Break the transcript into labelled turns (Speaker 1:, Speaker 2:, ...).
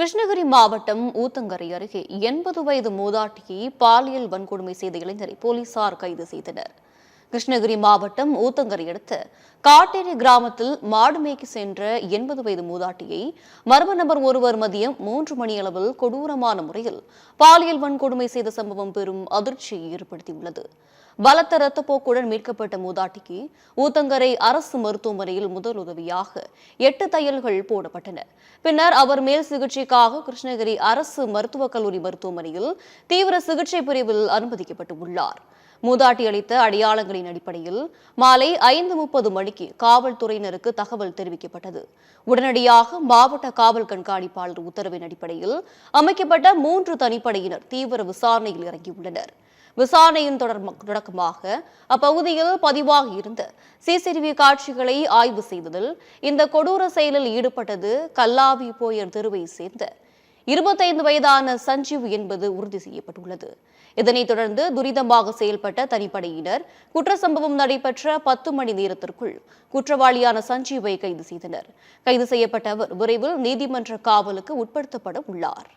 Speaker 1: கிருஷ்ணகிரி மாவட்டம் ஊத்தங்கரை அருகே 80 வயது மூதாட்டியை பாலியல் வன்கொடுமை செய்த இளைஞரை போலீசார் கைது செய்தனர். கிருஷ்ணகிரி மாவட்டம் ஊத்தங்கரை அடுத்த காட்டேரி கிராமத்தில் மாடு மேய்க்க சென்ற 80 வயது மூதாட்டியை மர்ம நபர் ஒருவர் மதியம் 3 மணியளவில் கொடூரமான முறையில் பாலியல் வன்கொடுமை செய்த சம்பவம் பெரும் அதிர்ச்சியை ஏற்படுத்தியுள்ளது. பலத்த ரத்தப்போக்குடன் மீட்கப்பட்ட மூதாட்டிக்கு ஊத்தங்கரை அரசு மருத்துவமனையில் முதலுதவியாக 8 தையல்கள் போடப்பட்டன. பின்னர் அவர் மேல் சிகிச்சைக்காக கிருஷ்ணகிரி அரசு மருத்துவக் கல்லூரி மருத்துவமனையில் தீவிர சிகிச்சை பிரிவில் அனுமதிக்கப்பட்டுள்ளார். மூதாட்டி அளித்த அடையாளங்களின் அடிப்படையில் மாலை 5:30 மணிக்கு காவல்துறையினருக்கு தகவல் தெரிவிக்கப்பட்டது. உடனடியாக மாவட்ட காவல் கண்காணிப்பாளர் உத்தரவின் அடிப்படையில் அமைக்கப்பட்ட 3 தனிப்படையினர் தீவிர விசாரணையில் இறங்கியுள்ளனர். விசாரணையின் தொடக்கமாக அப்பகுதியில் பதிவாகி இருந்த சிசிடிவி காட்சிகளை ஆய்வு செய்ததில் இந்த கொடூர செயலில் ஈடுபட்டது கல்லாவி போயர் தெருவை சேர்ந்த 25 வயதான சஞ்சீவ் என்பது உறுதி செய்யப்பட்டுள்ளது. இதனைத் தொடர்ந்து துரிதமாக செயல்பட்ட தனிப்படையினர் குற்ற சம்பவம் நடைபெற்ற 10 மணி நேரத்திற்குள் குற்றவாளியான சஞ்சீவை கைது செய்தனர். கைது செய்யப்பட்ட அவர் விரைவில் நீதிமன்ற காவலுக்கு உட்படுத்தப்பட உள்ளார்.